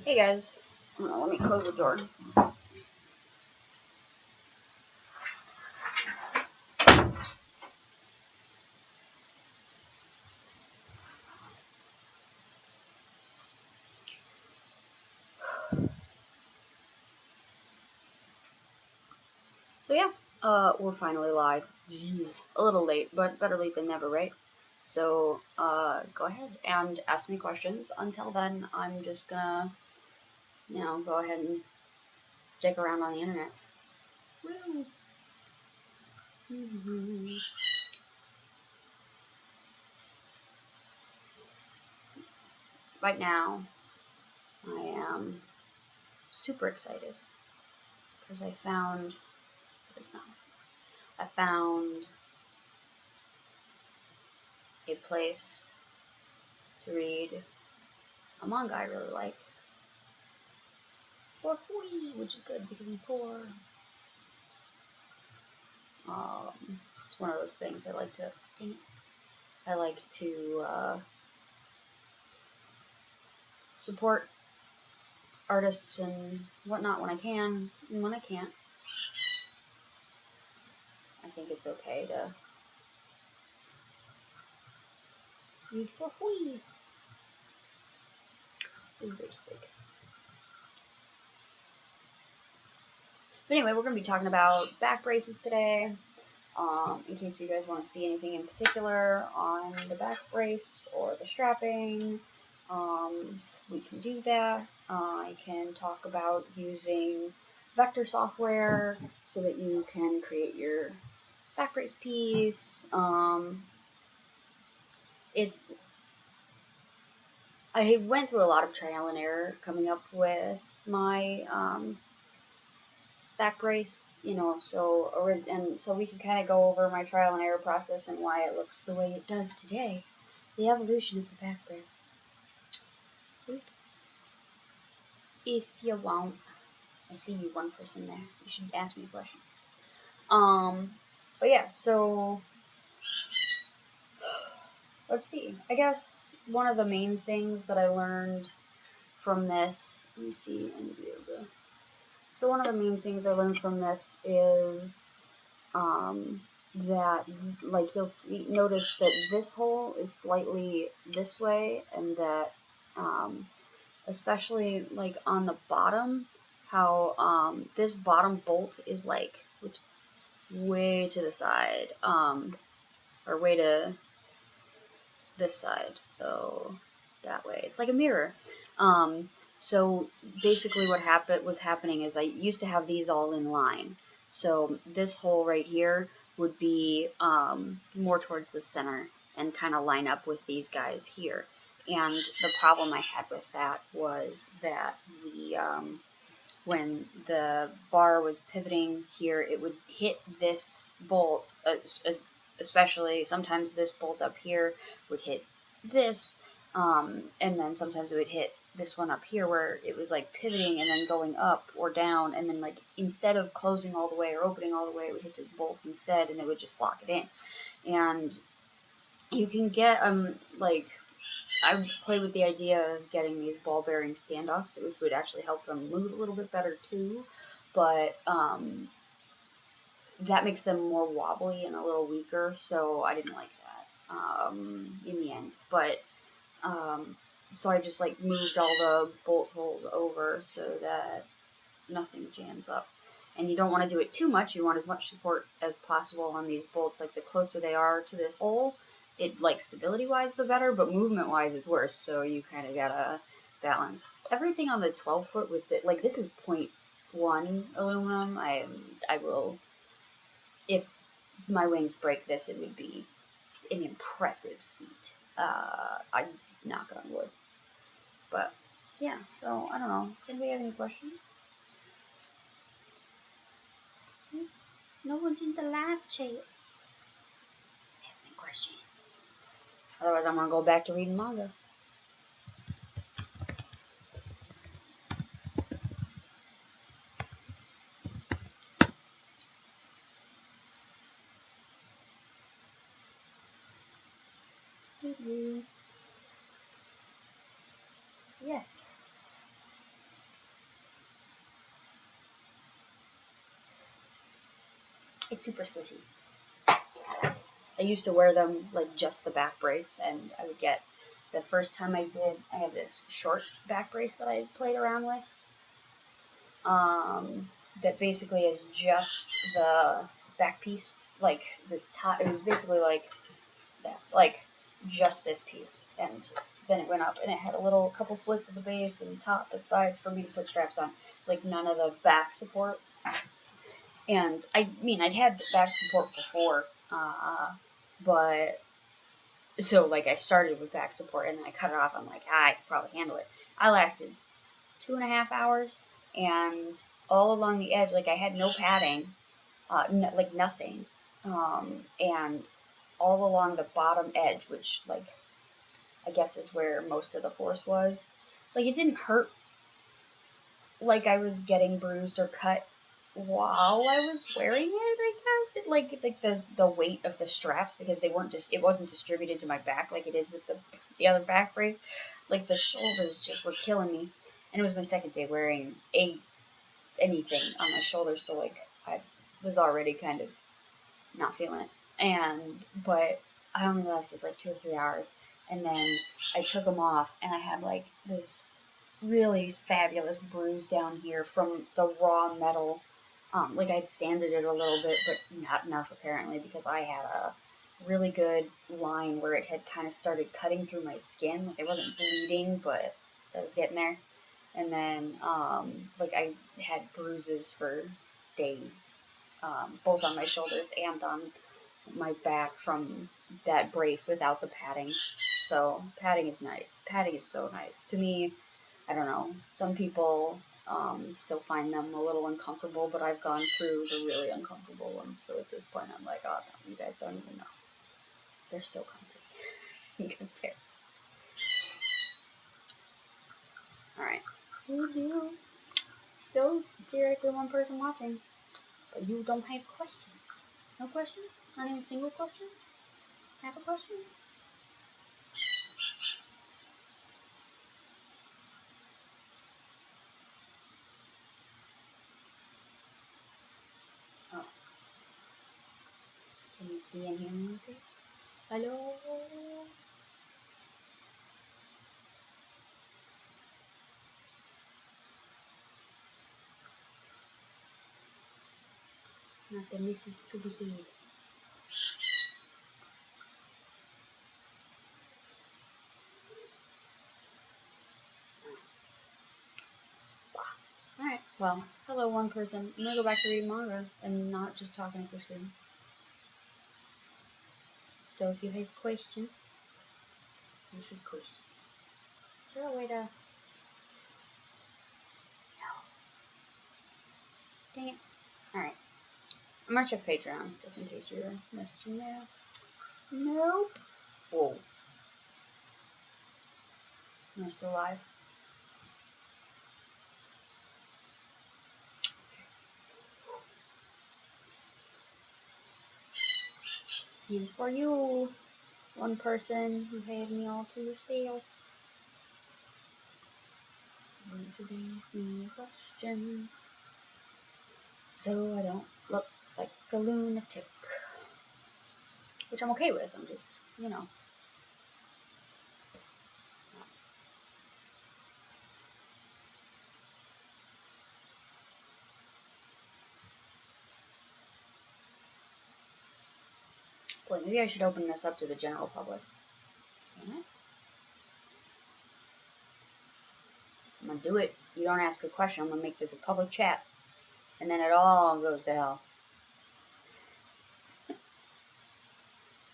Hey guys, let me close the door. So yeah, we're finally live. Jeez, a little late, but better late than never, right? So, go ahead and ask me questions. Until then, I'm just gonna, go ahead and dick around on the internet. Woo! Right now, I am super excited because I found a place to read a manga I really like for free, which is good because I'm poor. It's one of those things I like to support artists and whatnot when I can, and when I can't, I think it's okay to read for free. It's way too big. But anyway, we're going to be talking about back braces today. In case you guys want to see anything in particular on the back brace or the strapping, we can do that. I can talk about using vector software so that you can create your back brace piece. I went through a lot of trial and error coming up with my back brace, so we can kind of go over my trial and error process and why it looks the way it does today. The evolution of the back brace. If you want, I see you, one person there. You should ask me a question. But yeah, so let's see. I guess one of the main things that I learned from this, let me see, I need to be able to. So one of the main things I learned from this is that, like, notice that this hole is slightly this way, and that especially like on the bottom, how this bottom bolt is like way to the side, or way to this side, so that way it's like a mirror. So basically what was happening is I used to have these all in line. So this hole right here would be more towards the center and kind of line up with these guys here. And the problem I had with that was that when the bar was pivoting here, it would hit this bolt, especially sometimes this bolt up here would hit this, and then sometimes it would hit this one up here where it was like pivoting and then going up or down, and then like instead of closing all the way or opening all the way, it would hit this bolt instead, and it would just lock it in. And you can get I played with the idea of getting these ball bearing standoffs, which would actually help them move a little bit better too, but that makes them more wobbly and a little weaker, so I didn't like that in the end. But so I just like moved all the bolt holes over so that nothing jams up. And you don't want to do it too much. You want as much support as possible on these bolts. Like the closer they are to this hole, it like stability wise the better, but movement wise it's worse. So you kind of gotta balance everything on the 12 foot with it. Like this is 0.1 aluminum. I will, if my wings break this, it would be an impressive feat. I knock on wood. But yeah, so I don't know. Does anybody have any questions? No one's in the live chat. Ask me a question. Otherwise, I'm gonna go back to reading manga. Yeah. So, I don't know. Does anybody have any questions? Does anybody have any questions? Ask me a question. Otherwise, I'm gonna go back to reading manga. Doo-doo. Yeah. Doo-doo. Yeah. Doo-doo. Yeah. Doo-doo. Yeah. Doo-doo. Yeah. Doo-doo. Yeah. Doo-doo. Yeah. It's super squishy. I used to wear them like just the back brace, and I would get the first time I did. I have this short back brace that I played around with. That basically is just the back piece, like this top. It was basically like that, like just this piece, and then it went up, and it had a little couple slits at the base and top and sides for me to put straps on, like none of the back support. And I mean, I'd had back support before, but so like I started with back support and then I cut it off. I'm like, I could probably handle it. I lasted 2.5 hours, and all along the edge, like I had no padding, like nothing, and all along the bottom edge, which like I guess is where most of the force was. Like it didn't hurt like I was getting bruised or cut while I was wearing it, I guess. It like the weight of the straps, because they weren't just it wasn't distributed to my back like it is with the other back brace. Like the shoulders just were killing me. And it was my second day wearing anything on my shoulders, so like I was already kind of not feeling it. But I only lasted like 2 or 3 hours, and then I took them off, and I had like this really fabulous bruise down here from the raw metal. Like I'd sanded it a little bit, but not enough apparently, because I had a really good line where it had kind of started cutting through my skin. Like I wasn't bleeding, but I was getting there. And then like I had bruises for days, both on my shoulders and on my back from that brace without the padding. So padding is nice. Padding is so nice. To me, I don't know. Some people still find them a little uncomfortable, but I've gone through the really uncomfortable ones. So at this point, I'm like, oh no, you guys don't even know. They're so comfy in comparison. All right. Woo-hoo. Still theoretically one person watching, but you don't have questions. No questions? Not even a single question? Have a question? Oh. Can you see and hear me okay? Hello? Nothing. This is to be heard. Alright, well, hello one person. I'm gonna go back to reading manga and not just talking at the screen. So if you have a question, you should question. Is there a way to... No. Dang it. Alright. I'm gonna check Patreon, just in case you're messaging there. Nope. Whoa. Am I still live? He's for you. One person who had me all to yourself. You should ask me a question, so I don't look like a lunatic. Which I'm okay with. I'm just, you know. Boy, maybe I should open this up to the general public. Can I? I'm gonna do it. You don't ask a question. I'm gonna make this a public chat. And then it all goes to hell.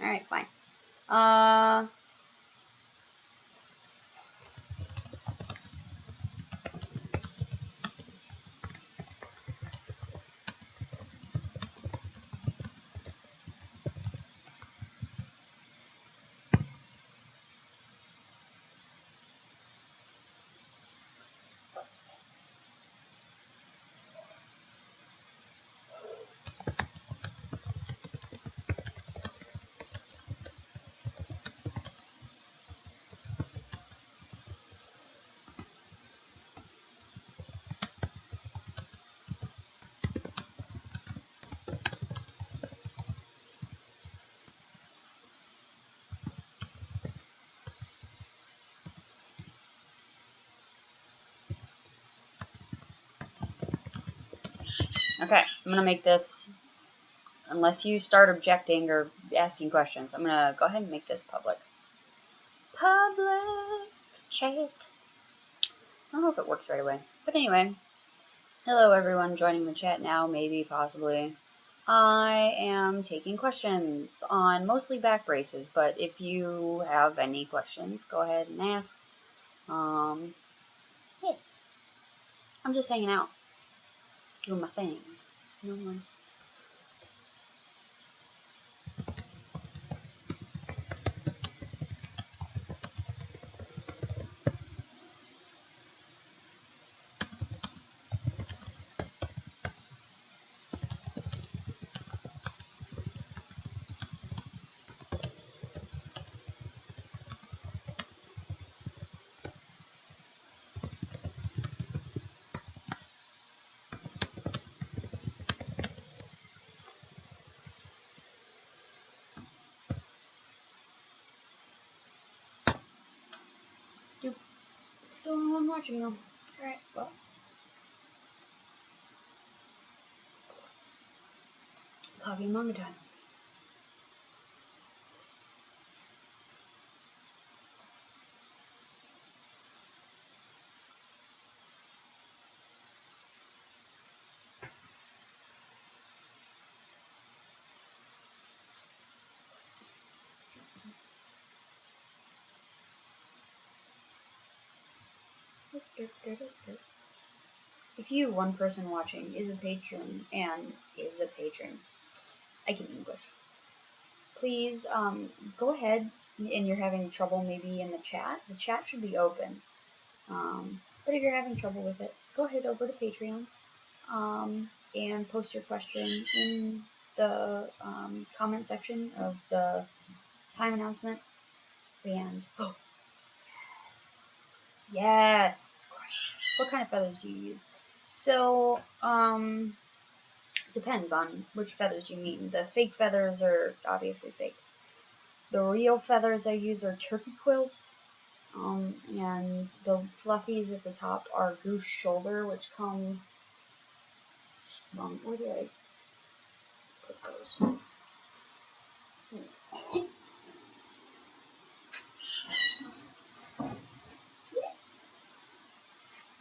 Alright, fine. Okay, I'm gonna make this, unless you start objecting or asking questions, I'm gonna go ahead and make this public. Public chat. I don't know if it works right away. But anyway, hello everyone joining the chat now, maybe, possibly. I am taking questions on mostly back braces, but if you have any questions, go ahead and ask. Yeah, I'm just hanging out, doing my thing. Dude, it's still no one watching though. Alright, well. Coffee and manga time. If you, one person watching, is a patron and is a patron, I can English. Please, go ahead, and you're having trouble maybe in the chat should be open. But if you're having trouble with it, go ahead over to Patreon, and post your question in the comment section of the time announcement. And yes, questions. What kind of feathers do you use? So, depends on which feathers you mean. The fake feathers are obviously fake. The real feathers I use are turkey quills, and the fluffies at the top are goose shoulder, which come from, where did I put those?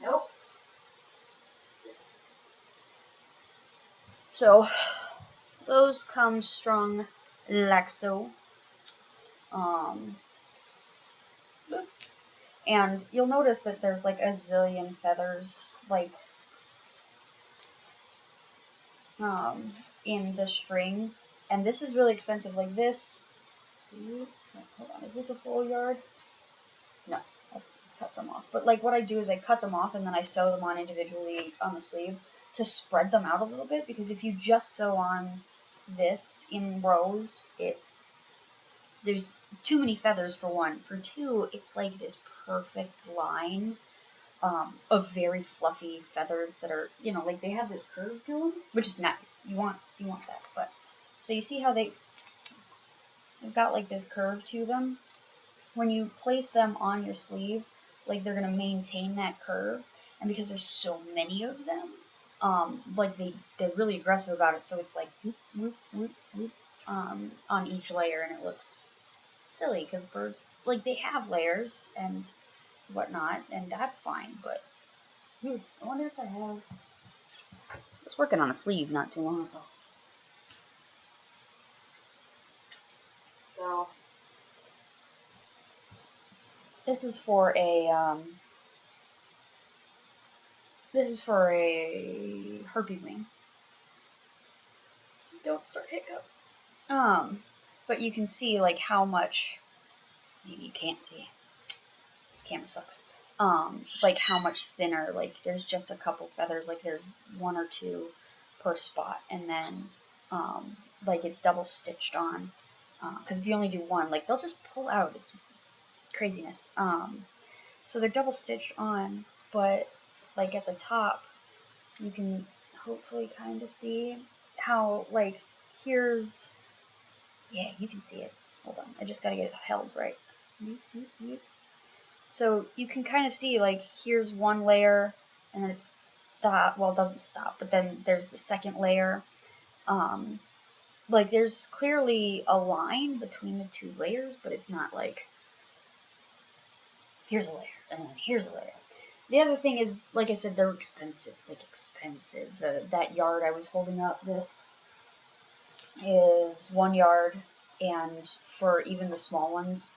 Nope. So, those come strung like so. And you'll notice that there's like a zillion feathers, like, in the string. And this is really expensive. Like this, hold on, is this a full yard? No, I cut some off. But like what I do is I cut them off and then I sew them on individually on the sleeve to spread them out a little bit, because if you just sew on this in rows, there's too many feathers for one. For two, it's like this perfect line of very fluffy feathers that are, like they have this curve to them, which is nice. You want that. But so you see how they've got like this curve to them. When you place them on your sleeve, like they're gonna maintain that curve, and because there's so many of them, like they're really aggressive about it. So it's like whoop whoop whoop whoop, on each layer, and it looks silly because birds, like, they have layers and whatnot, and that's fine. But I wonder if I was working on a sleeve not too long ago. So this is for a herpy wing. Don't start hiccup. But you can see like how much. Maybe you can't see. This camera sucks. Like how much thinner. Like there's just a couple feathers. Like there's one or two per spot, and then like it's double stitched on. Because if you only do one, like they'll just pull out. It's craziness. So they're double stitched on, but like at the top, you can hopefully kind of see how, like, here's, yeah, you can see it. Hold on, I just gotta get it held right. So you can kind of see, like, here's one layer, and then it's stop. Well, it doesn't stop, but then there's the second layer. Like there's clearly a line between the two layers, but it's not like here's a layer and then here's a layer. The other thing is, like I said, they're expensive. Like expensive. That yard I was holding up, this is 1 yard, and for even the small ones,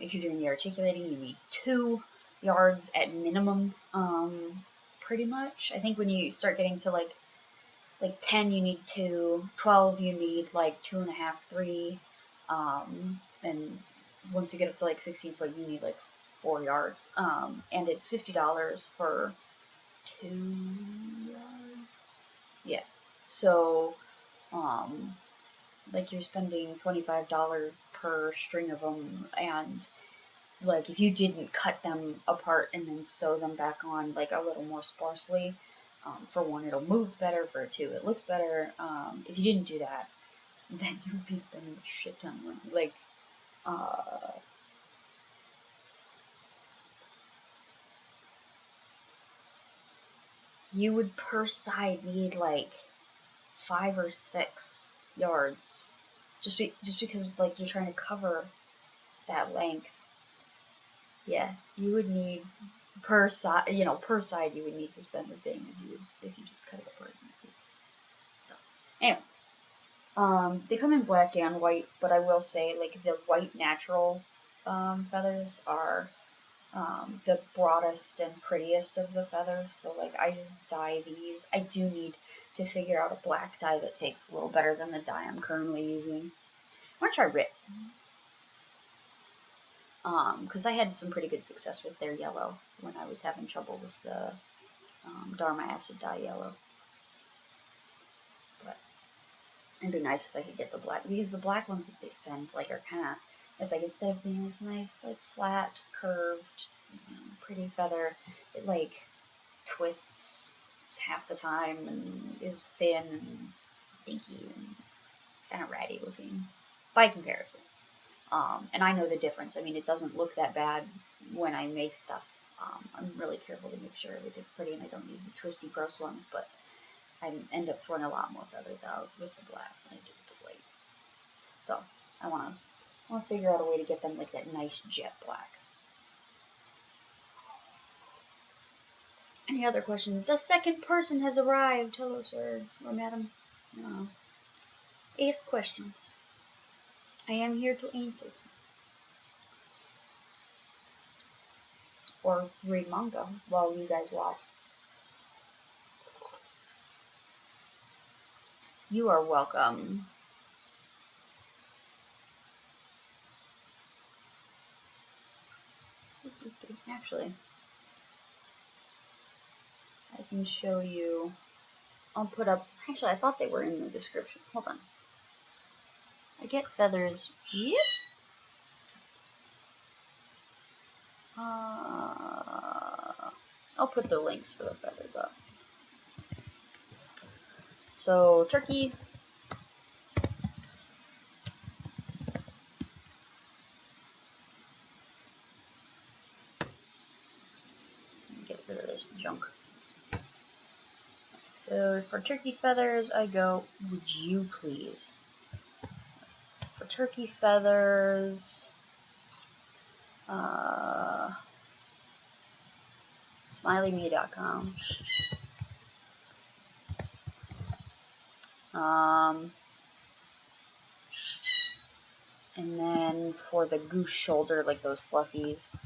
if you're doing the articulating, you need 2 yards at minimum. Pretty much. I think when you start getting to like 10 you need 2, 12 you need like 2.5, 3, and once you get up to like 16 foot you need like 4 yards, and it's $50 for 2 yards. Yeah, so like you're spending $25 per string of them, and like if you didn't cut them apart and then sew them back on like a little more sparsely, for one, it'll move better. For two, it looks better. If you didn't do that, then you would be spending a shit ton of money. Like, you would per side need like 5 or 6 yards, just because like you're trying to cover that length. Yeah, you would need per side. Per side, you would need to spend the same as you would if you just cut it apart. So, anyway. They come in black and white, but I will say, like, the white natural feathers are the broadest and prettiest of the feathers. So, like, I just dye these. I do need to figure out a black dye that takes a little better than the dye I'm currently using. I want to try Rit. Because I had some pretty good success with their yellow when I was having trouble with the Dharma acid dye yellow. But it'd be nice if I could get the black, because the black ones that they send like are kind of, it's like instead of being this nice like flat curved pretty feather, it like twists half the time and is thin and dinky and kind of ratty looking by comparison. And I know the difference. I mean, it doesn't look that bad when I make stuff. I'm really careful to make sure everything's pretty, and I don't use the twisty gross ones, but I end up throwing a lot more feathers out with the black than I do with the white. So I want to figure out a way to get them like that nice jet black. Any other questions? A second person has arrived. Hello, sir or madam. Ask questions. I am here to answer. Or read manga while you guys watch. You are welcome. Actually, I can show you. I'll put up. Actually, I thought they were in the description. Hold on. I get feathers. Yep. I'll put the links for the feathers up. So, turkey. Get rid of this junk. So, for turkey feathers, I go, would you please? For turkey feathers, SmileyMe.com. And then for the goose shoulder, like those fluffies,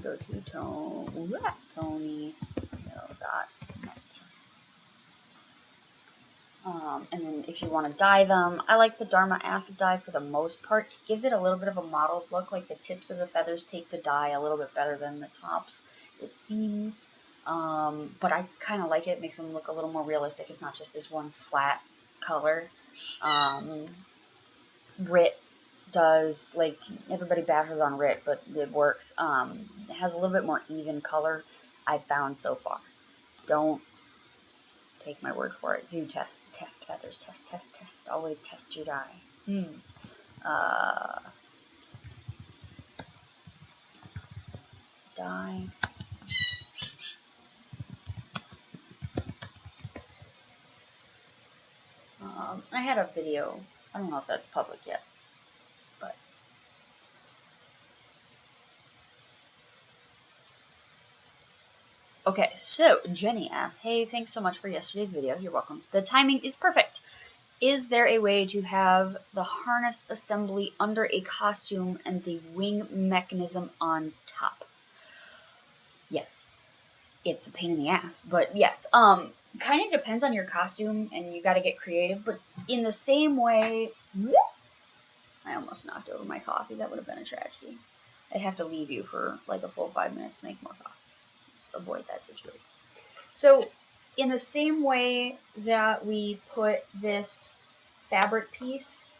go to Tony.net. And then if you want to dye them, I like the Dharma acid dye for the most part. It gives it a little bit of a mottled look, like the tips of the feathers take the dye a little bit better than the tops, it seems. But I kind of like it. It makes them look a little more realistic. It's not just this one flat color. Rit does, like, everybody bashes on Rit, but it works. It has a little bit more even color, I've found so far. Don't take my word for it. Do test feathers. Test. Always test your dye. Dye. had a video. I don't know if that's public yet, but. Okay, so Jenny asks, hey, thanks so much for yesterday's video. You're welcome. The timing is perfect. Is there a way to have the harness assembly under a costume and the wing mechanism on top? Yes. It's a pain in the ass, but yes. Kind of depends on your costume, and you got to get creative, but in the same way... I almost knocked over my coffee. That would have been a tragedy. I'd have to leave you for like a full 5 minutes to make more coffee. Avoid that situation. So, in the same way that we put this fabric piece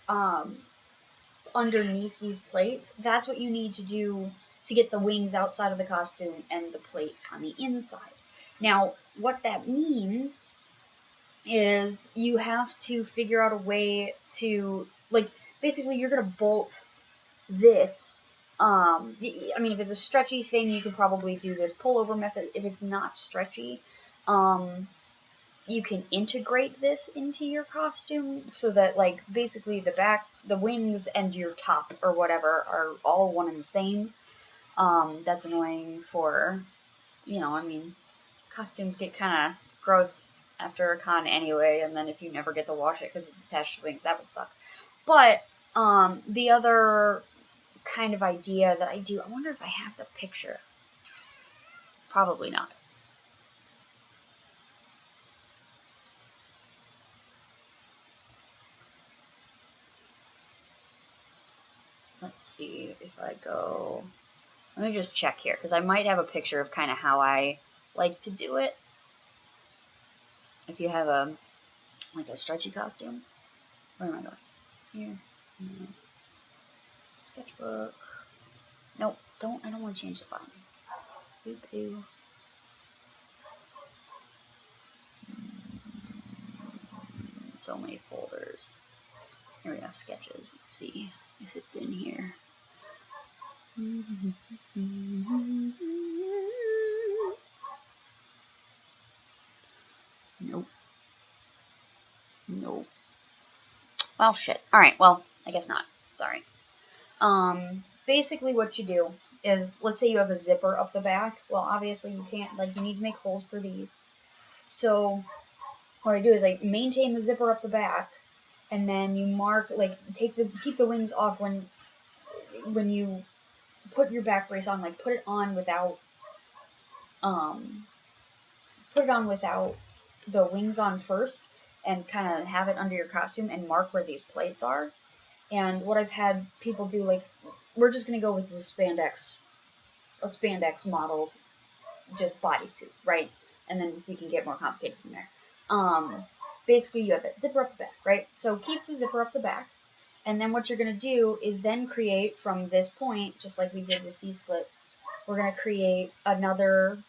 underneath these plates, that's what you need to do to get the wings outside of the costume and the plate on the inside. Now, what that means is you have to figure out a way to, like, basically you're going to bolt this. I mean, if it's a stretchy thing, you can probably do this pullover method. If it's not stretchy, you can integrate this into your costume so that, like, basically the back, the wings, and your top or whatever are all one and the same. That's annoying for, I mean, costumes get kind of gross after a con anyway, and then if you never get to wash it because it's attached to wings, that would suck. But the other kind of idea that I do, I wonder if I have the picture. Probably not. Let's see if I go... Let me just check here, because I might have a picture of kind of how I like to do it. If you have a stretchy costume. Where am I going? Here. Sketchbook. Nope, I don't want to change the font. Boop-doo. So many folders. Here we go, sketches. Let's see if it's in here. Nope. Well, shit. Alright, well, I guess not. Sorry. Basically what you do is, let's say you have a zipper up the back. Well, obviously you can't, you need to make holes for these. So, what I do is I maintain the zipper up the back, and then you mark, keep the wings off when you put your back brace on, put it on without the wings on first, and kind of have it under your costume and mark where these plates are. And what I've had people do, we're just going to go with the spandex model, just bodysuit, right? And then we can get more complicated from there. Basically, you have that zipper up the back, right? So keep the zipper up the back. And then what you're going to do is then create from this point, just like we did with these slits, we're going to create another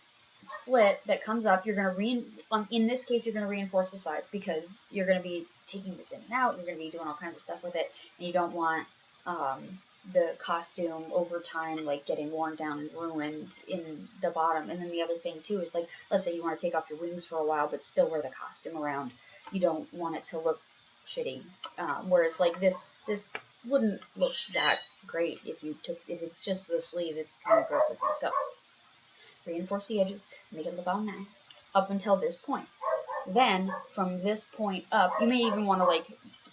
slit that comes up. You're going to, in this case, you're going to reinforce the sides because you're going to be taking this in and out. You're going to be doing all kinds of stuff with it. And you don't want the costume over time, getting worn down and ruined in the bottom. And then the other thing, too, is, let's say you want to take off your wings for a while, but still wear the costume around. You don't want it to look shitty. Whereas, this wouldn't look that great if it's just the sleeve. It's kind of gross looking. So, reinforce the edges, make it look all nice, up until this point. Then, from this point up, you may even want to,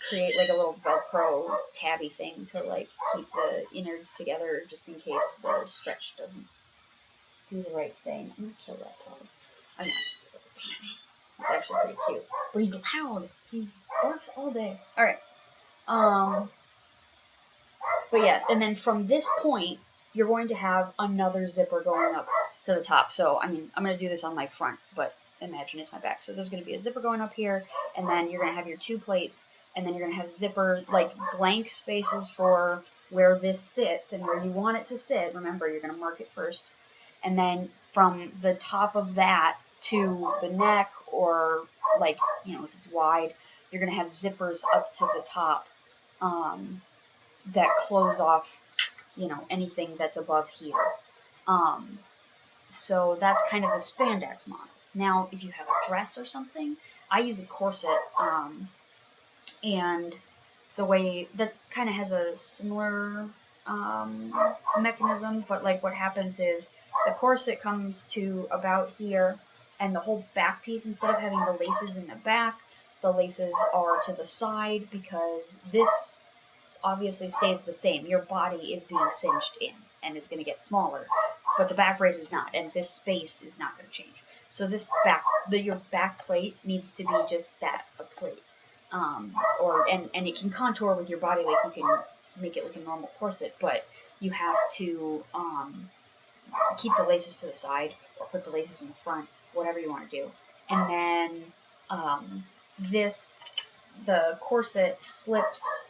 create, a little Velcro tabby thing to, keep the innards together, just in case the stretch doesn't do the right thing. I'm gonna kill that dog. I'm not gonna kill it. It's actually pretty cute. But he's loud. He barks all day. Alright. But yeah, and then from this point, you're going to have another zipper going up to the top. So, I mean, I'm going to do this on my front, but imagine it's my back. So there's going to be a zipper going up here, and then you're going to have your two plates, and then you're going to have zipper, blank spaces for where this sits and where you want it to sit. Remember, you're going to mark it first. And then from the top of that to the neck, or, if it's wide, you're going to have zippers up to the top that close off, anything that's above here. So that's kind of the spandex model. Now, if you have a dress or something, I use a corset And the way that kind of has a similar mechanism, but like what happens is the corset comes to about here, and the whole back piece, instead of having the laces in the back, the laces are to the side, because this obviously stays the same. Your body is being cinched in and is going to get smaller, but the back brace is not, and this space is not going to change. So this your back plate needs to be just that, a plate. And it can contour with your body, like you can make it like a normal corset, but you have to keep the laces to the side or put the laces in the front, whatever you want to do. And then the corset slips,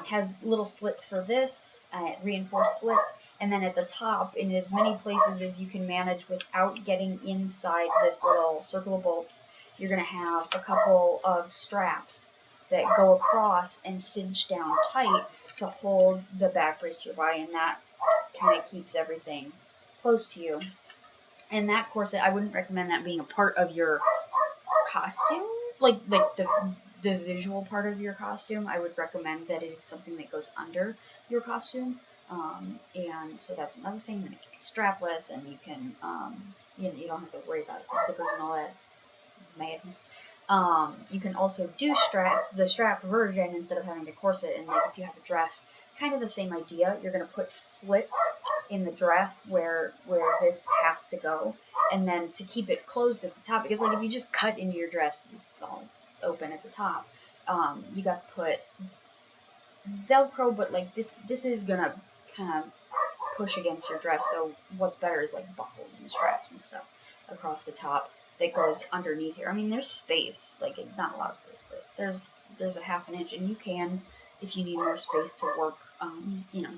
has little slits for this, reinforced slits, and then at the top, in as many places as you can manage without getting inside this little circle of bolts, you're going to have a couple of straps that go across and cinch down tight to hold the back brace to your body, and that kind of keeps everything close to you. And that corset, I wouldn't recommend that being a part of your costume, like the visual part of your costume. I would recommend that it is something that goes under your costume. And so that's another thing, that it can be strapless, and you can you don't have to worry about zippers and all that madness. You can also do the strap version instead of having the corset, and like if you have a dress, kind of the same idea. You're going to put slits in the dress where this has to go, and then to keep it closed at the top, because like if you just cut into your dress, it's all open at the top. You got to put Velcro, but like this is gonna kind of push against your dress. So what's better is like buckles and straps and stuff across the top that goes underneath here. I mean, there's space, like not a lot of space, but there's a half an inch, and you can, if you need more space to work,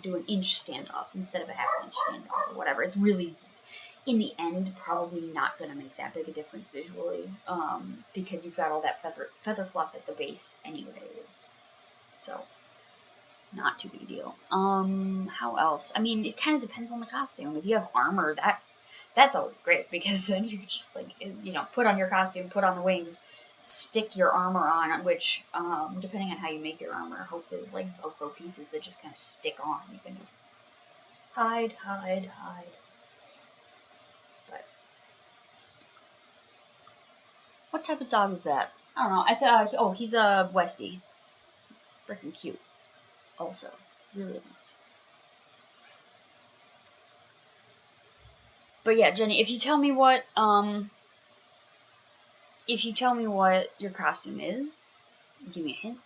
do an inch standoff instead of a half inch standoff or whatever. It's really, in the end, probably not going to make that big a difference visually, because you've got all that feather fluff at the base anyway. So, not too big a deal. How else? I mean, it kind of depends on the costume. If you have armor, that's always great, because then you just like, put on your costume, put on the wings, stick your armor on, which, depending on how you make your armor, hopefully with like Velcro pieces that just kind of stick on, you can just hide. But what type of dog is that? I don't know. I thought, he's a Westie. Freaking cute. Also, really obnoxious. But yeah, Jenny, if you tell me what your costume is, give me a hint.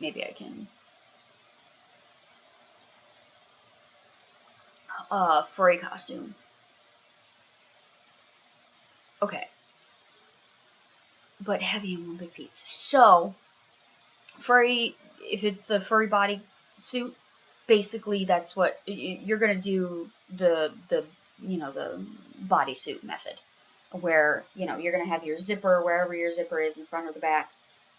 Maybe I can. Furry costume. Okay. But heavy in one big piece. So, furry, if it's the furry body suit, basically that's what you're gonna do, the bodysuit method, where you're gonna have your zipper wherever your zipper is, in front or the back,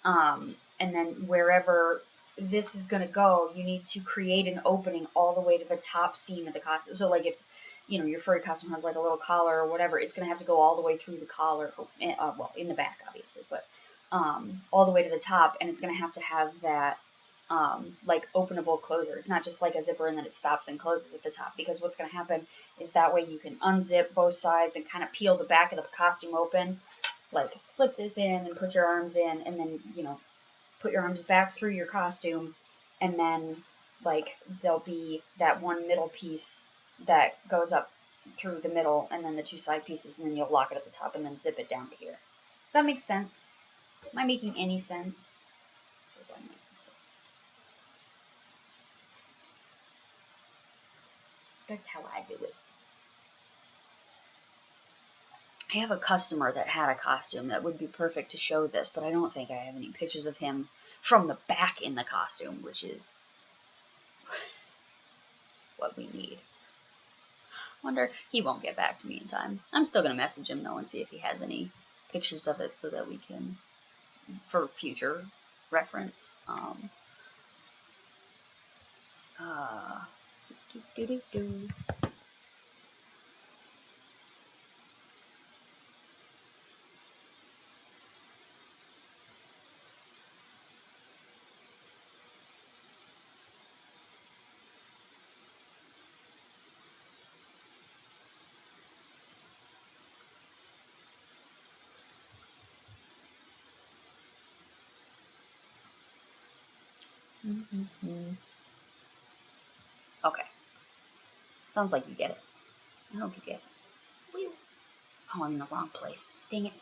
and then wherever this is gonna go, you need to create an opening all the way to the top seam of the costume. So like if your furry costume has like a little collar or whatever, it's gonna have to go all the way through the collar, in the back obviously, but all the way to the top, and it's gonna have that like openable closer. It's not just like a zipper and then it stops and closes at the top, because what's going to happen is that way you can unzip both sides and kind of peel the back of the costume open, like slip this in and put your arms in, and then put your arms back through your costume, and then like there'll be that one middle piece that goes up through the middle, and then the two side pieces, and then you'll lock it at the top and then zip it down to here. Does that make sense? Am I making any sense? That's how I do it. I have a customer that had a costume that would be perfect to show this, but I don't think I have any pictures of him from the back in the costume, which is what we need. Wonder, he won't get back to me in time. I'm still going to message him though and see if he has any pictures of it so that we can, for future reference. Okay. Sounds like you get it. I hope you get it. Whee! Oh, I'm in the wrong place. Dang it.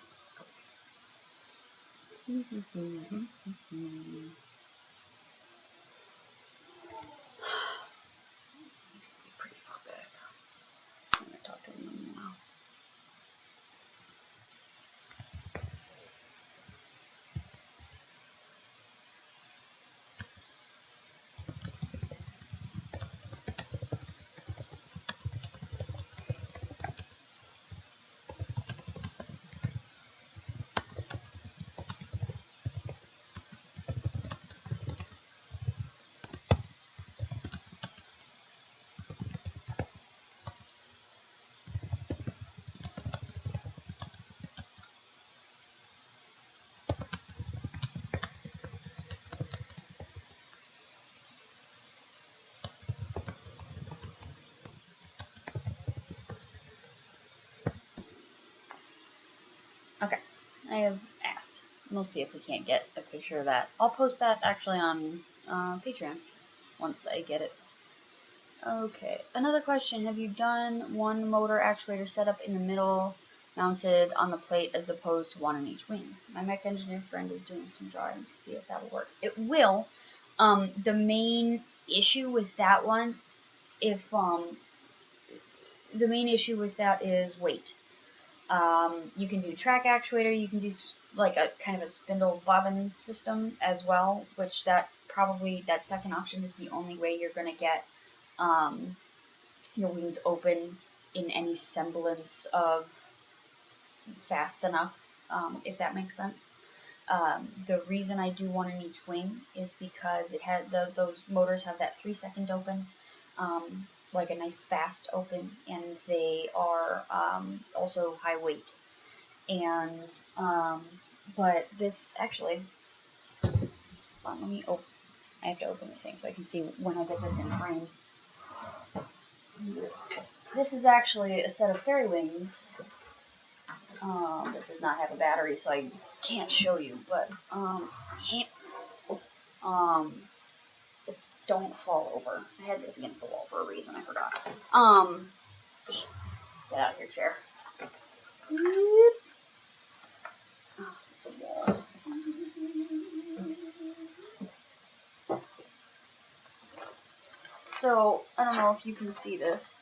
He's gonna be pretty far back. I'm gonna talk to him now. Okay, I have asked. We'll see if we can't get a picture of that. I'll post that actually on Patreon once I get it. Okay, another question. Have you done one motor actuator setup in the middle mounted on the plate as opposed to one in each wing? My mech engineer friend is doing some drawings to see if that'll work. It will. The main issue with that one, if the main issue with that is weight. You can do track actuator, you can do like a kind of a spindle bobbin system as well, which that second option is the only way you're going to get your wings open in any semblance of fast enough, if that makes sense. The reason I do one in each wing is because it had those motors have that 3-second open, like a nice fast open, and they are also high weight. And but this actually, let me open. I have to open the thing so I can see when I get this in frame. This is actually a set of fairy wings. This does not have a battery, so I can't show you. But don't fall over. I had this against the wall for a reason. I forgot. Get out of here, chair. Oh, there's a wall. So, I don't know if you can see this.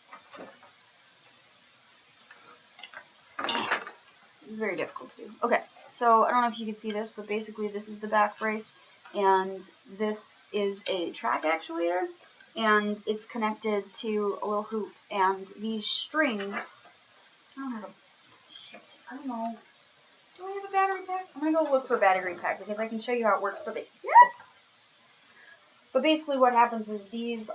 Very difficult to do. Okay, so I don't know if you can see this, but basically this is the back brace, and this is a track actuator, and it's connected to a little hoop, and these strings, I don't know, do I have a battery pack? I'm gonna go look for a battery pack, because I can show you how it works, but basically what happens is these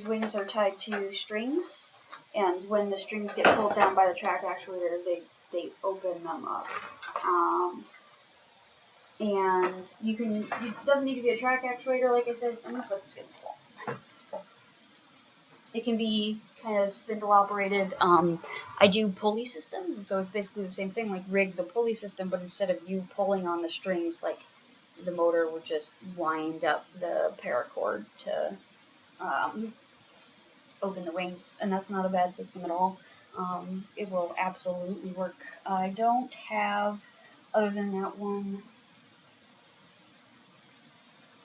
wings are tied to strings, and when the strings get pulled down by the track actuator, they open them up. And it doesn't need to be a track actuator, like I said. I'm gonna put this against the wall. It can be kind of spindle operated. I do pulley systems, and so it's basically the same thing, like rig the pulley system, but instead of you pulling on the strings, like the motor would just wind up the paracord to open the wings, and that's not a bad system at all. It will absolutely work. I don't have, other than that one.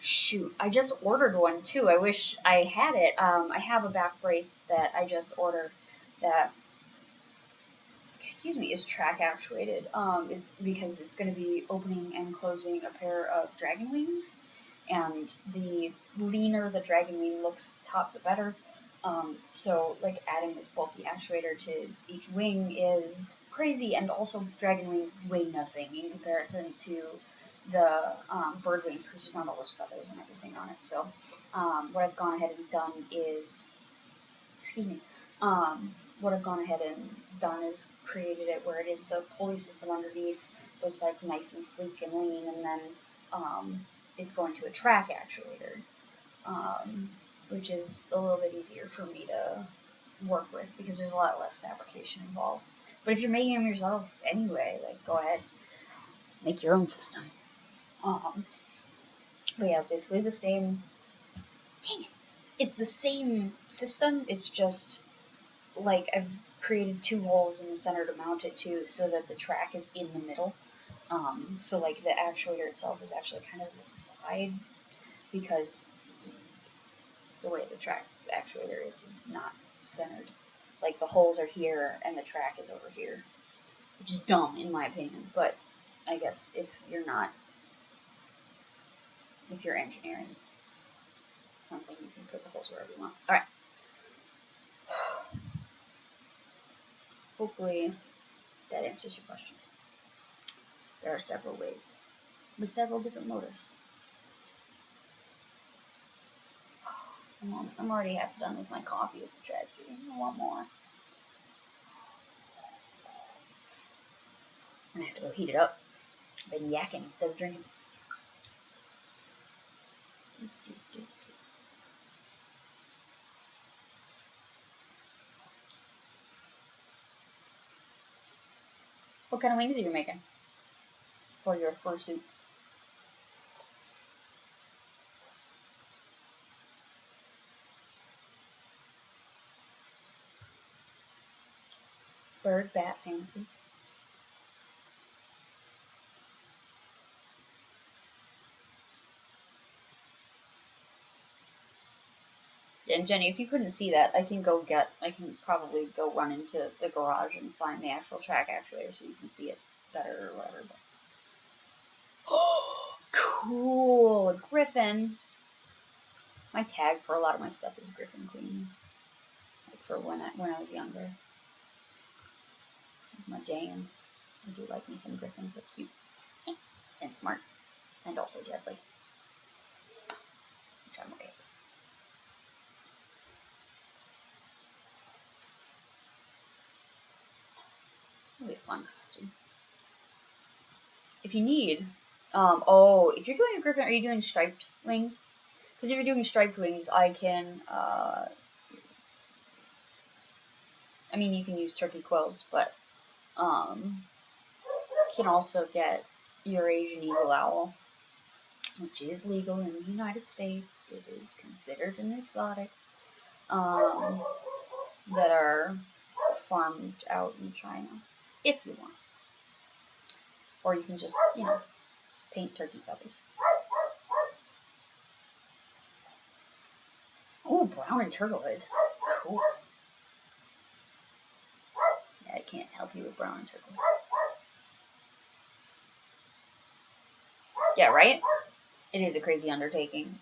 Shoot, I just ordered one too. I wish I had it. I have a back brace that I just ordered that, is track actuated. It's because it's going to be opening and closing a pair of dragon wings, and the leaner the dragon wing looks top, the better. So like adding this bulky actuator to each wing is crazy, and also dragon wings weigh nothing in comparison to the bird wings, because there's not all those feathers and everything on it. So what I've gone ahead and done is, what I've gone ahead and done is created it where it is the pulley system underneath, so it's like nice and sleek and lean, and then it's going to a track actuator, which is a little bit easier for me to work with because there's a lot less fabrication involved. But if you're making them yourself anyway, like, go ahead, make your own system. But yeah, it's basically the same. Dang it! It's the same system. It's just like I've created 2 holes in the center to mount it to, so that the track is in the middle. So like the actuator itself is actually kind of the side, because the way the track actuator is not centered. Like the holes are here and the track is over here, which is dumb in my opinion. But I guess if you're engineering something, you can put the holes wherever you want. All right. Hopefully that answers your question. There are several ways with several different motives. I'm already half done with my coffee. It's a tragedy. I want more. I'm gonna have to go heat it up. I've been yakking instead of drinking. What kind of wings are you making for your fursuit? Bird, bat, fancy. And Jenny, if you couldn't see that, I can probably go run into the garage and find the actual track actuator so you can see it better or whatever. But... oh, cool! A griffin! My tag for a lot of my stuff is Griffin Queen. Like for when I was younger. My jam. I do like me some griffins. They're cute. And smart. And also deadly. Which I'm okay. It'll be a fun costume. If you need, if you're doing a griffin, are you doing striped wings? Because if you're doing striped wings, I can, you can use turkey quills, but, you can also get Eurasian eagle owl, which is legal in the United States. It is considered an exotic, that are farmed out in China, if you want. Or you can just, paint turkey feathers. Oh, brown and turquoise. Cool. Yeah, I can't help you with brown and turquoise. Yeah, right? It is a crazy undertaking.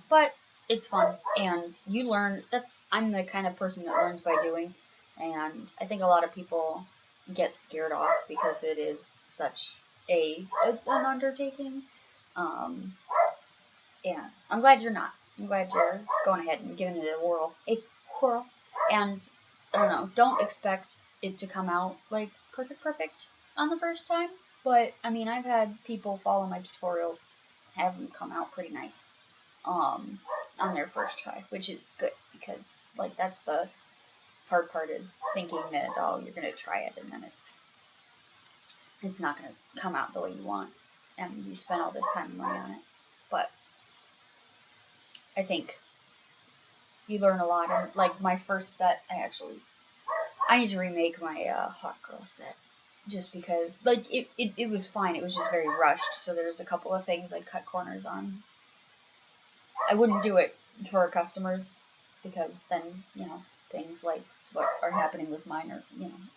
But it's fun. And you learn. I'm the kind of person that learns by doing. And I think a lot of people get scared off because it is such an undertaking. Yeah, I'm glad you're not. I'm glad you're going ahead and giving it a whirl. And I don't know, don't expect it to come out like perfect on the first time. But I've had people follow my tutorials, have them come out pretty nice, on their first try, which is good because that's the hard part, is thinking that you're gonna try it and then it's not gonna come out the way you want, and you spend all this time and money on it. But I think you learn a lot. And my first set, I need to remake my hot girl set, just because it was fine. It was just very rushed. So there's a couple of things I cut corners on. I wouldn't do it for customers because then things like what are happening with mine are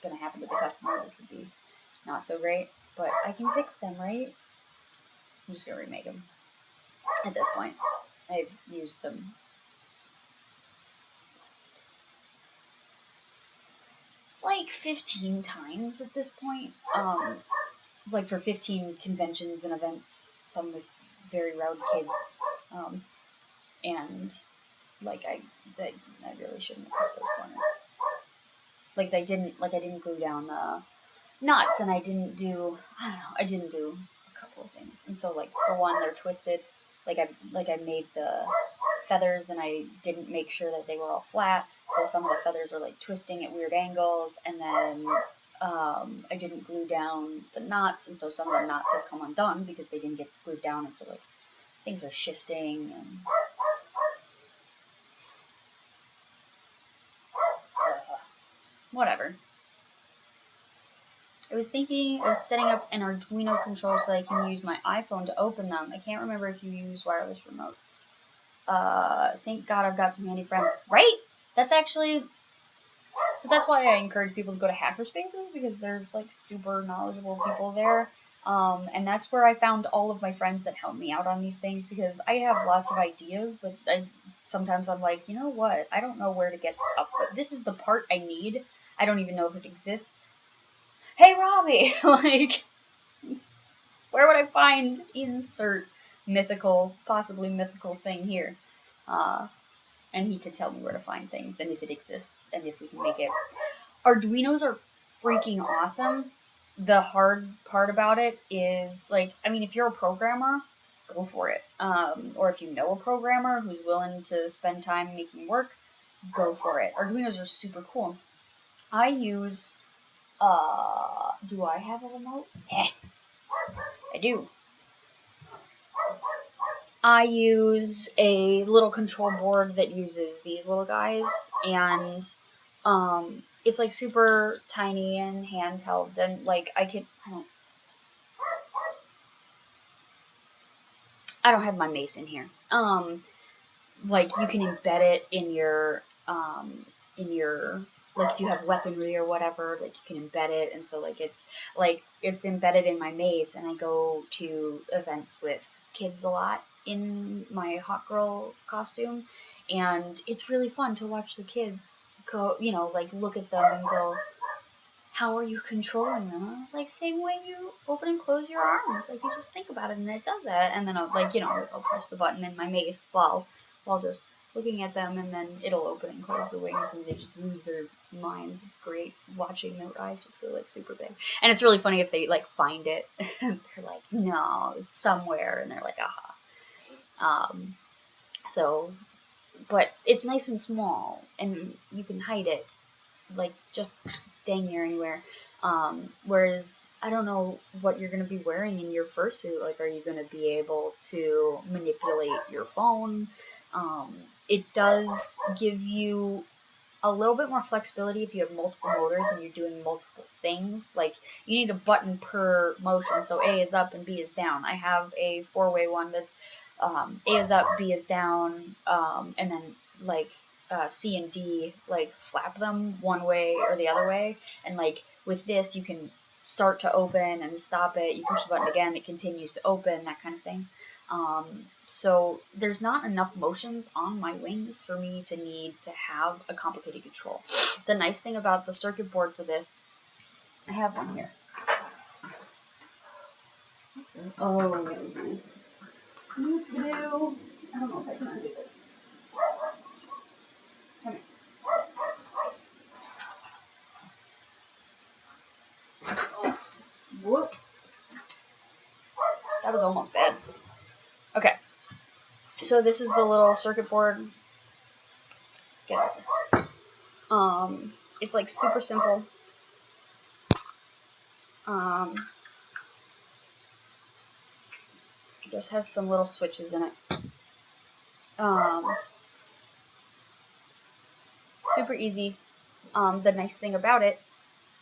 going to happen to the customer, which would be not so great. But I can fix them, right? I'm just gonna remake them at this point. I've used them 15 times at this point. For 15 conventions and events, some with very rowdy kids. And I really shouldn't have cut those corners. I didn't glue down the knots, and I didn't do a couple of things. And so for one, they're twisted. I made the feathers and I didn't make sure that they were all flat, so some of the feathers are twisting at weird angles, and then I didn't glue down the knots, and so some of the knots have come undone because they didn't get glued down, and so things are shifting and whatever. I was thinking of setting up an Arduino control so I can use my iPhone to open them. I can't remember if you use wireless remote. Thank God I've got some handy friends. Right? That's actually... So that's why I encourage people to go to hackerspaces, because there's like super knowledgeable people there. And that's where I found all of my friends that help me out on these things, because I have lots of ideas, but sometimes I'm like, you know what? I don't know where to get up. But this is the part I need. I don't even know if it exists. Hey, Robbie! Like, where would I find insert mythical, possibly mythical thing here? And he could tell me where to find things and if it exists and if we can make it. Arduinos are freaking awesome. The hard part about it is, like, I mean, if you're a programmer, go for it. Or if you know a programmer who's willing to spend time making work, go for it. Arduinos are super cool. I use, do I have a remote? I do. I use a little control board that uses these little guys, and it's like super tiny and handheld, and like I don't have my mace in here. Like you can embed it in your like if you have weaponry or whatever, like you can embed it, and so like it's embedded in my mace, and I go to events with kids a lot in my hot girl costume, and it's really fun to watch the kids go, like look at them and go, how are you controlling them? And I was like, same way you open and close your arms. Like, you just think about it and it does it. And then I'll press the button in my mace while just looking at them, and then it'll open and close the wings, and they just lose their minds. It's great watching their eyes just go like super big. And it's really funny if they like find it. They're like, no, it's somewhere, and they're like, aha. So, but it's nice and small, and you can hide it like just dang near anywhere. Whereas I don't know what you're going to be wearing in your fursuit. Like, are you going to be able to manipulate your phone? It does give you a little bit more flexibility if you have multiple motors and you're doing multiple things. Like, you need a button per motion, so A is up and B is down. I have a 4-way one that's A is up, B is down, and then like C and D like flap them one way or the other way. And like with this, you can start to open and stop it. You push the button again, it continues to open, that kind of thing. So there's not enough motions on my wings for me to need to have a complicated control. The nice thing about the circuit board for this, I have one here. Oh, that was mine. I don't know if I can undo this. Come here. Oh, whoop. That was almost bad. Okay. So this is the little circuit board. Get out there. It's like super simple. It just has some little switches in it. Super easy. The nice thing about it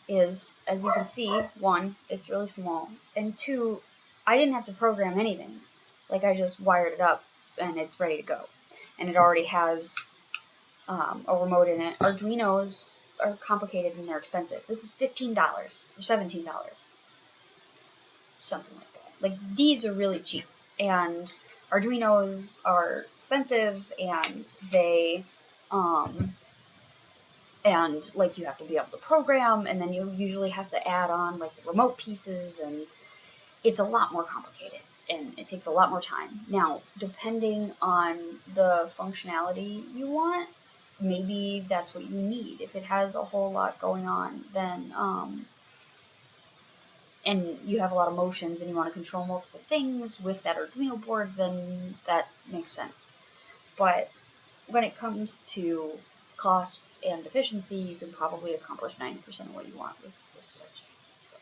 is, as you can see, one, it's really small, and two, I didn't have to program anything. Like, I just wired it up, and it's ready to go. And it already has a remote in it. Arduinos are complicated and they're expensive. This is $15 or $17. Something like that. Like, these are really cheap. And Arduinos are expensive, and they, and like you have to be able to program, and then you usually have to add on like the remote pieces, and it's a lot more complicated, and it takes a lot more time. Now, depending on the functionality you want, maybe that's what you need. If it has a whole lot going on, then and you have a lot of motions and you want to control multiple things with that Arduino board, then that makes sense. But when it comes to cost and efficiency, you can probably accomplish 90% of what you want with this switch. So,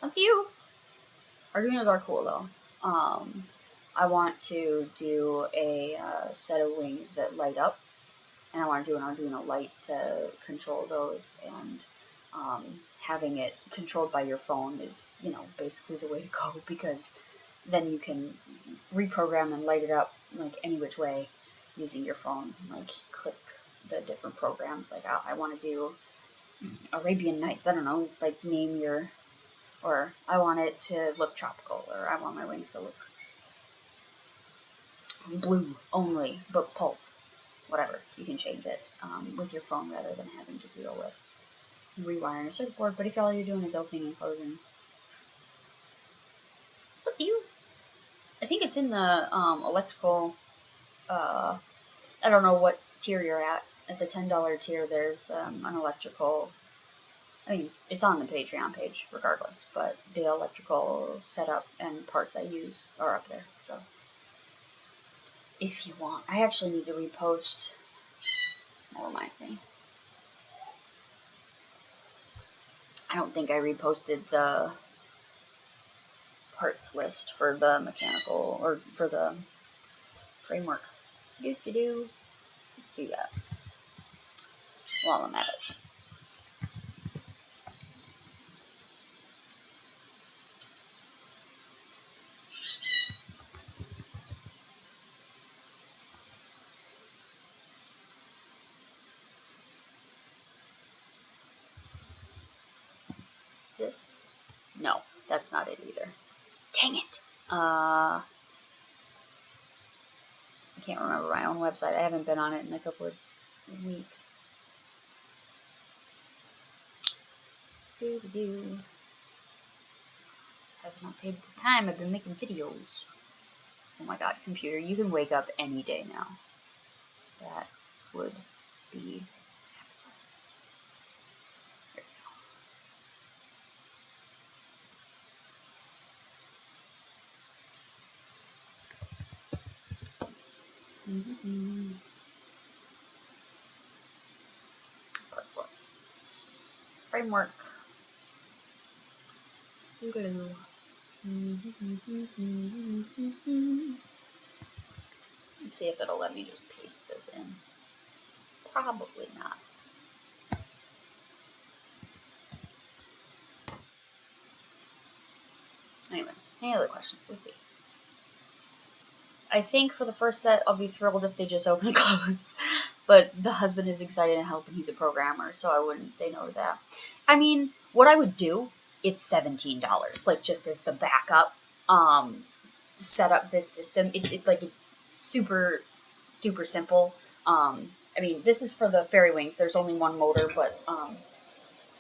up to you. Arduinos are cool though. I want to do a set of wings that light up, and I want to do an Arduino light to control those, and having it controlled by your phone is, basically the way to go, because then you can reprogram and light it up like any which way using your phone. Like click the different programs. Like I want to do Arabian Nights. I don't know. Like name your, or I want it to look tropical, or I want my wings to look blue only, but pulse. Whatever. You can change it with your phone rather than having to deal with rewiring a circuit board. But if all you're doing is opening and closing, it's up to you. I think it's in the electrical. I don't know what tier you're at. At the $10 tier, there's an electrical. I mean, it's on the Patreon page regardless, but the electrical setup and parts I use are up there. So if you want, I actually need to repost. That reminds me. I don't think I reposted the parts list for the mechanical, or for the framework. Let's do that while I'm at it. Is this? No, that's not it either. Dang it! I can't remember my own website. I haven't been on it in a couple of weeks. Have not paid the time. I've been making videos. Oh my god, computer, you can wake up any day now. That would be fabulous. There we go. Parts lists. Framework. Let's see if it'll let me just paste this in. Probably not. Anyway, any other questions? Let's see. I think for the first set, I'll be thrilled if they just open and close. But the husband is excited to help, and he's a programmer, so I wouldn't say no to that. I mean, what I would do, it's $17, like just as the backup. Set up this system. It's super duper simple. I mean, this is for the fairy wings. There's only one motor, but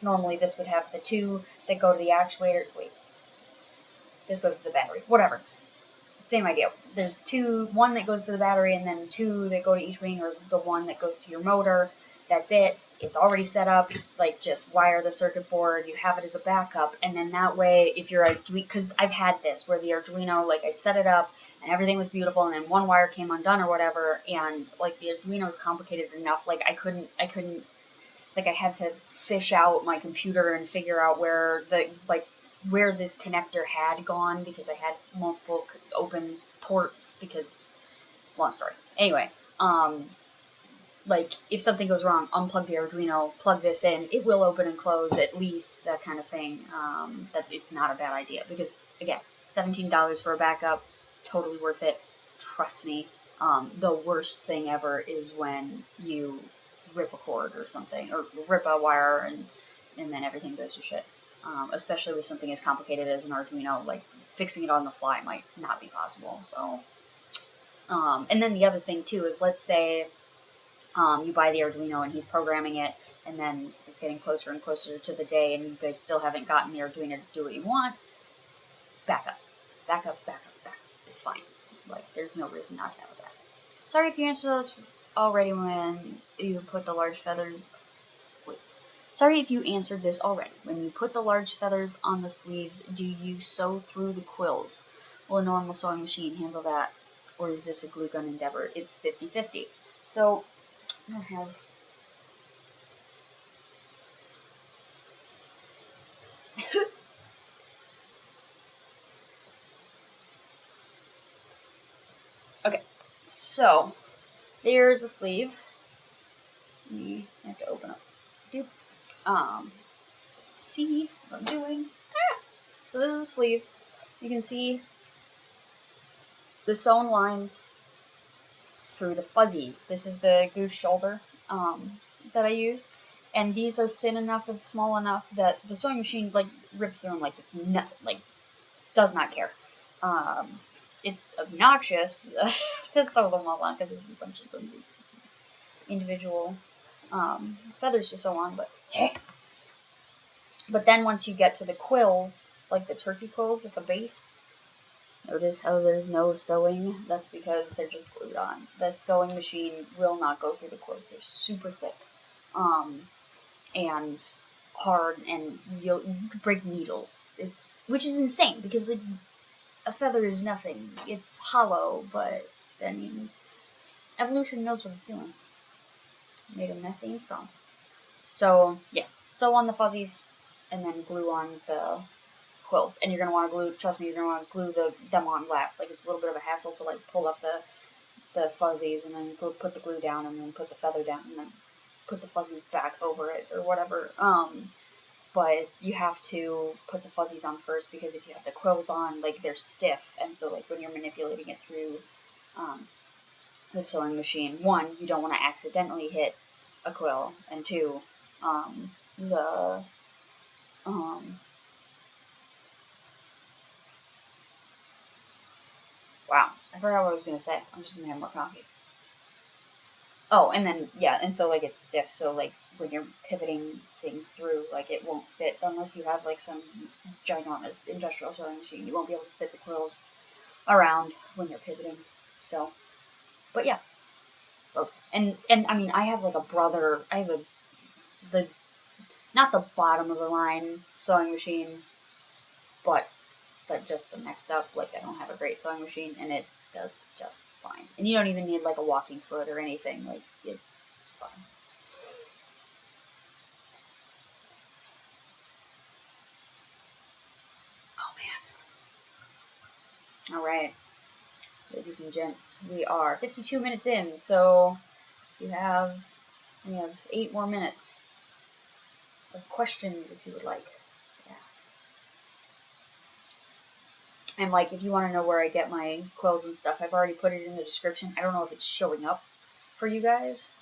normally this would have the two that go to the actuator. Wait, this goes to the battery. Whatever. Same idea. There's one that goes to the battery, and then two that go to each wing, or the one that goes to your motor. That's it. It's already set up. Like, just wire the circuit board. You have it as a backup, and then that way, if you're because I've had this where the Arduino, like, I set it up and everything was beautiful, and then one wire came undone or whatever, and like the Arduino was complicated enough. Like, I couldn't. Like, I had to fish out my computer and figure out where this connector had gone, because I had multiple open ports, because, long story. Anyway, like, if something goes wrong, unplug the Arduino, plug this in, it will open and close, at least, that kind of thing. That it's not a bad idea, because, again, $17 for a backup, totally worth it, trust me. The worst thing ever is when you rip a cord or something, or rip a wire, and then everything goes to shit. Especially with something as complicated as an Arduino, like, fixing it on the fly might not be possible, so. And then the other thing, too, is let's say you buy the Arduino and he's programming it, and then it's getting closer and closer to the day, and you guys still haven't gotten the Arduino to do what you want. Back up. It's fine. Like, there's no reason not to have that. Sorry if you answered those already when you put the large feathers. Sorry if you answered this already. When you put the large feathers on the sleeves, do you sew through the quills? Will a normal sewing machine handle that? Or is this a glue gun endeavor? It's 50-50. So, I have... So, there's a sleeve. I have to open up. See what I'm doing. So this is a sleeve. You can see the sewn lines through the fuzzies. This is the Goose shoulder that I use, and these are thin enough and small enough that the sewing machine like rips through them like it's nothing, like does not care. It's obnoxious to sew them all on because there's a bunch of individual feathers to sew on, but then once you get to the quills, like the turkey quills at the base, notice how there's no sewing? That's because they're just glued on. The sewing machine will not go through the quills. They're super thick and hard, and you could break needles. Which is insane because a feather is nothing. It's hollow, but I mean, evolution knows what it's doing. It made them nasty and strong. So yeah, sew on the fuzzies and then glue on the quills. And you're gonna want to glue. Trust me, you're gonna want to glue them on last. Like it's a little bit of a hassle to like pull up the fuzzies and then put the glue down and then put the feather down and then put the fuzzies back over it or whatever. But you have to put the fuzzies on first because if you have the quills on, like they're stiff, and so like when you're manipulating it through the sewing machine, one, you don't want to accidentally hit a quill, and two, the wow, I forgot what I was gonna say. I'm just gonna have more coffee. Oh, and then yeah, and so like it's stiff, so like when you're pivoting things through, like it won't fit unless you have like some ginormous industrial sewing machine. You won't be able to fit the quills around when you're pivoting. So, but yeah, both. And I mean, I have like a brother. I have the not the bottom of the line sewing machine, but just the next up. Like I don't have a great sewing machine, and it does just fine. And you don't even need like a walking foot or anything. Like it's fine. Oh man. All right, ladies and gents, we are 52 minutes in, so we have 8 more minutes of questions if you would like to ask. And like, if you want to know where I get my quills and stuff, I've already put it in the description. I don't know if it's showing up for you guys,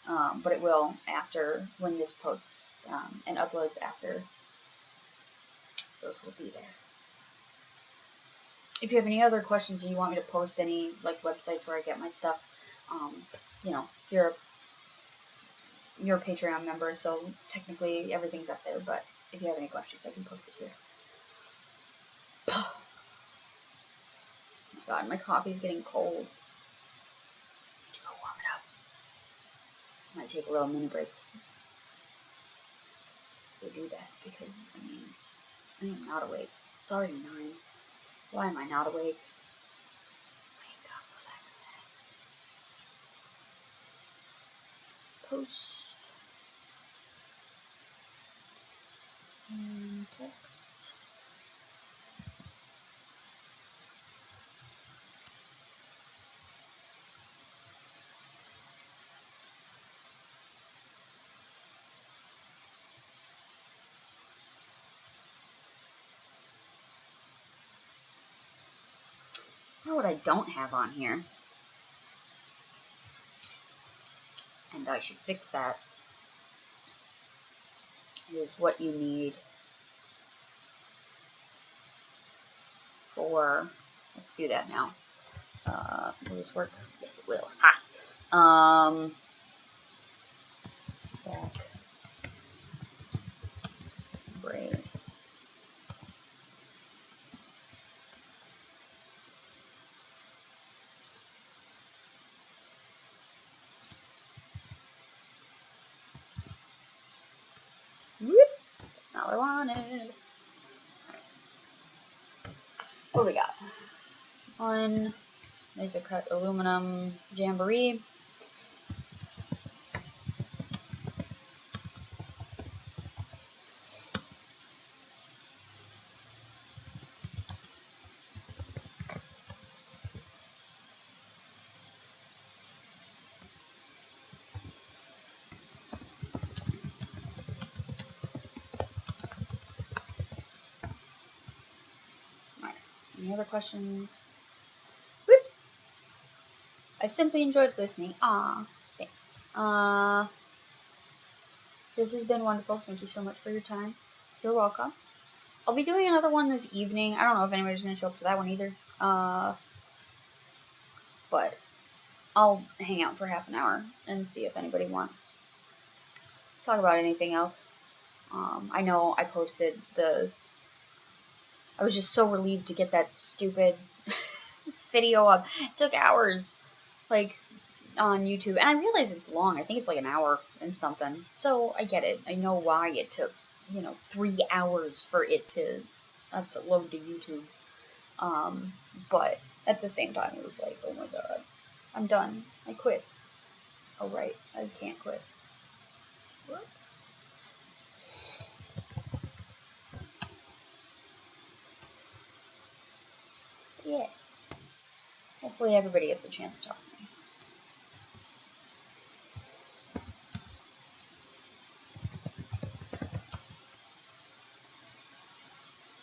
but it will after when this posts and uploads after. Those will be there. If you have any other questions or you want me to post any like websites where I get my stuff, if you're a Patreon member, so technically everything's up there. But if you have any questions, I can post it here. Oh my god, my coffee's getting cold. To go warm it up. I might take a little mini break to do that because I am not awake. It's already 9. Why am I not awake? Wake up, Alexis. Post and text. You know what I don't have on here? And I should fix that. Is what you need for. Let's do that now. Will this work? Yes, it will. Ha! Back brace. Whoop! That's not what I wanted. Right. What do we got? One laser cut aluminum jamboree. Any other questions? Whoop. I've simply enjoyed listening. Ah, thanks. This has been wonderful. Thank you so much for your time. You're welcome. I'll be doing another one this evening. I don't know if anybody's going to show up to that one either. But I'll hang out for half an hour and see if anybody wants to talk about anything else. I know I posted I was just so relieved to get that stupid video up. It took hours, like, on YouTube. And I realize it's long. I think it's like an hour and something. So I get it. I know why it took, 3 hours for it to load to YouTube. But at the same time, it was like, oh my god, I'm done. I quit. Oh, right. I can't quit. What? Yeah. Hopefully everybody gets a chance to talk to me.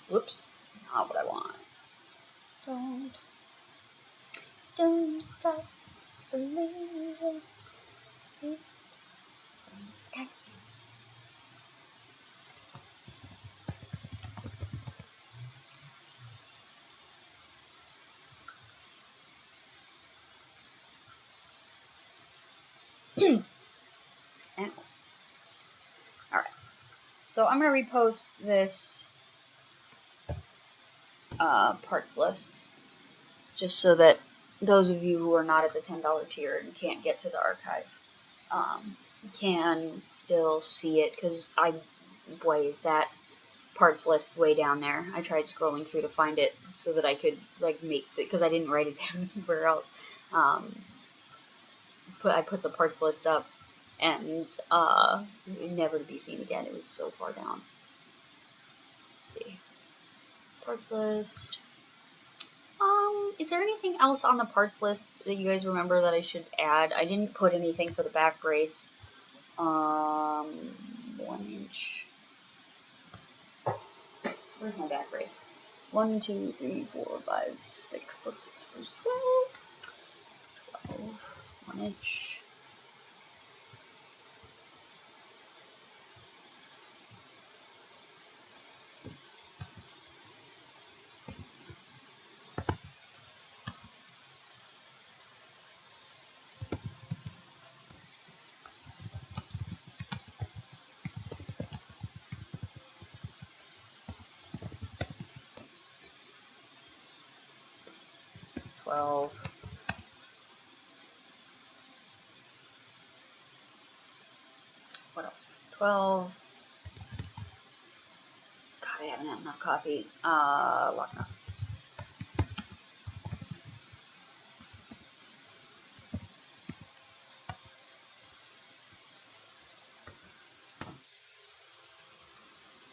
Whoops. Not what I want. Don't stop believing. Okay. Alright. So I'm going to repost this parts list just so that those of you who are not at the $10 tier and can't get to the archive can still see it, because boy, is that parts list way down there. I tried scrolling through to find it so that I could make it, because I didn't write it down anywhere else. I put the parts list up, and never to be seen again. It was so far down. Let's see, parts list. Is there anything else on the parts list that you guys remember that I should add? I didn't put anything for the back brace. 1 inch. Where's my back brace? 1, 2, 3, 4, 5, 6 plus 6 plus 12. 1 inch. What else? 12. God, I haven't had enough coffee. Lock nuts.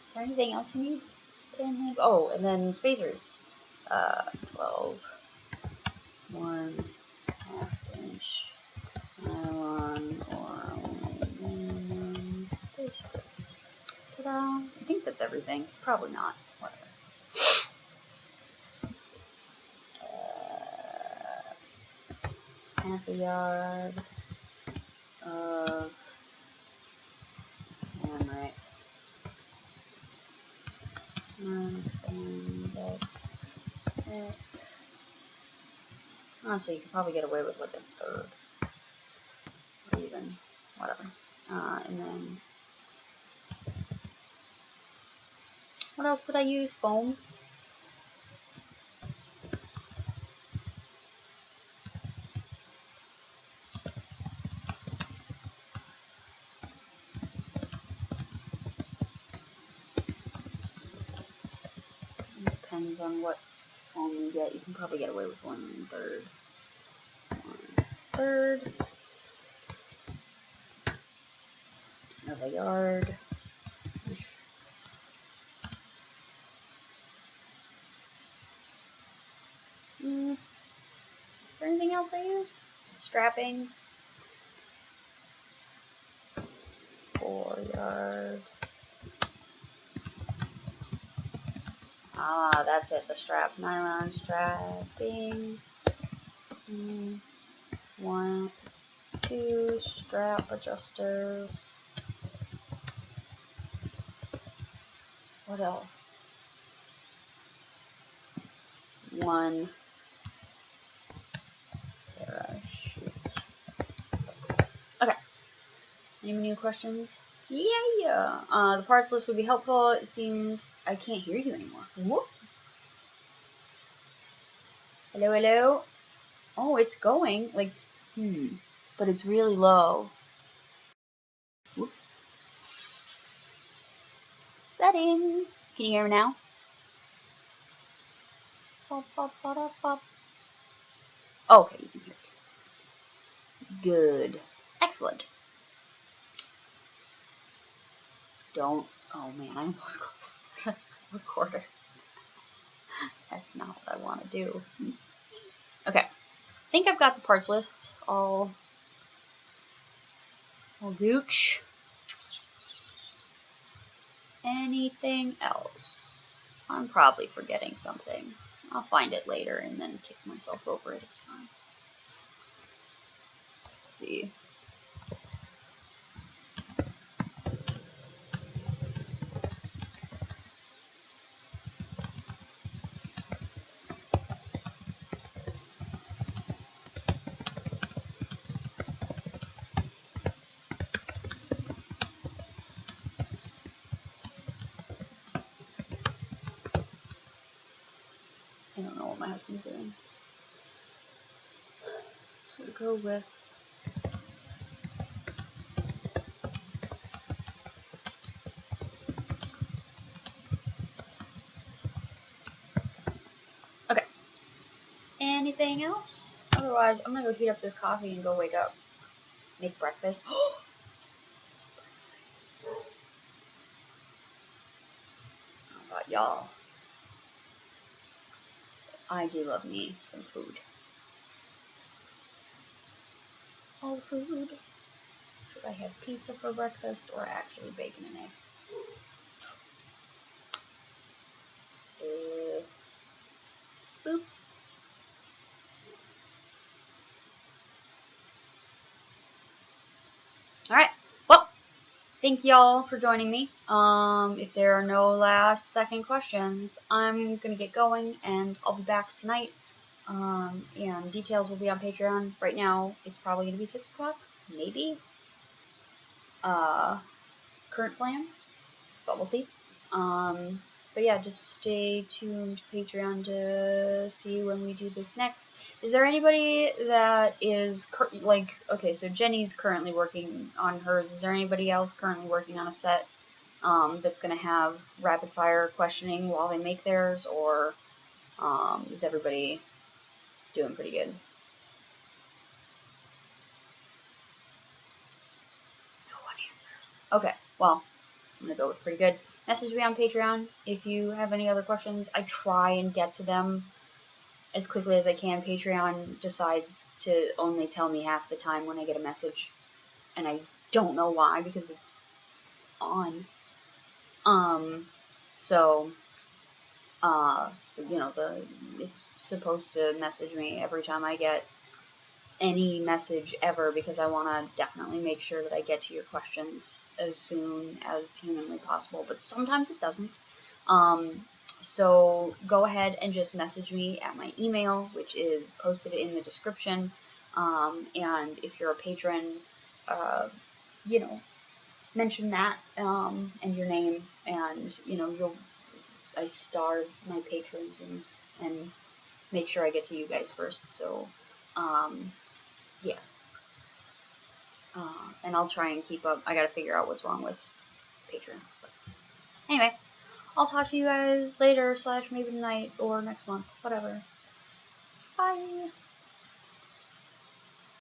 Is there anything else you need? Oh, and then spacers. 12. 1/2 inch. Nylon or aluminum spacers. Ta-da! I think that's everything. Probably not. Whatever. 1/2 yard of hamrick. Non-spandex. Honestly, you could probably get away with like a third. Or even, whatever. And then, what else did I use? Foam. Depends on what foam you get. You can probably get away with 1/3. 1/3 of a yard. Is there anything else I use? Strapping. 4 yard. Ah, that's it. The straps. Nylon strapping. 1, 2 strap adjusters. What else? 1 parachute. Okay. Any new questions? Yeah. The parts list would be helpful. It seems I can't hear you anymore. Whoop. Hello, hello. Oh, it's going. Like, but it's really low. Whoop. Settings. Can you hear me now? Pop, pop, pop, pop. Okay, you can hear me. Good. Excellent. Don't. Oh man, I almost closed the recorder. That's not what I want to do. Okay. I think I've got the parts list all gooch. Anything else? I'm probably forgetting something. I'll find it later and then kick myself over it. It's fine. Let's see. I don't know what my husband's doing. So go with... Okay. Anything else? Otherwise, I'm gonna go heat up this coffee and go wake up. Make breakfast. Super excited. How about y'all? I do love me some food. All the food. Should I have pizza for breakfast or actually bacon and eggs? Boop. Alright, well, thank y'all for joining me. If there are no last second questions, I'm gonna get going and I'll be back tonight. And details will be on Patreon. Right now, it's probably gonna be 6 o'clock, maybe. Current plan, but we'll see. But yeah, just stay tuned to Patreon to see when we do this next. Is there anybody that is, okay, so Jenny's currently working on hers. Is there anybody else currently working on a set that's going to have rapid fire questioning while they make theirs, or is everybody doing pretty good? No one answers. Okay, well, I'm going to go with pretty good. Message me on Patreon if you have any other questions. I try and get to them as quickly as I can. Patreon decides to only tell me half the time when I get a message, and I don't know why, because it's on. So, it's supposed to message me every time I get any message ever, because I want to definitely make sure that I get to your questions as soon as humanly possible, but sometimes it doesn't. So go ahead and just message me at my email, which is posted in the description. And if you're a patron, mention that and your name, and I star my patrons and make sure I get to you guys first. So yeah. And I'll try and keep up. I gotta figure out what's wrong with Patreon. But anyway, I'll talk to you guys later, / maybe tonight or next month, whatever. Bye.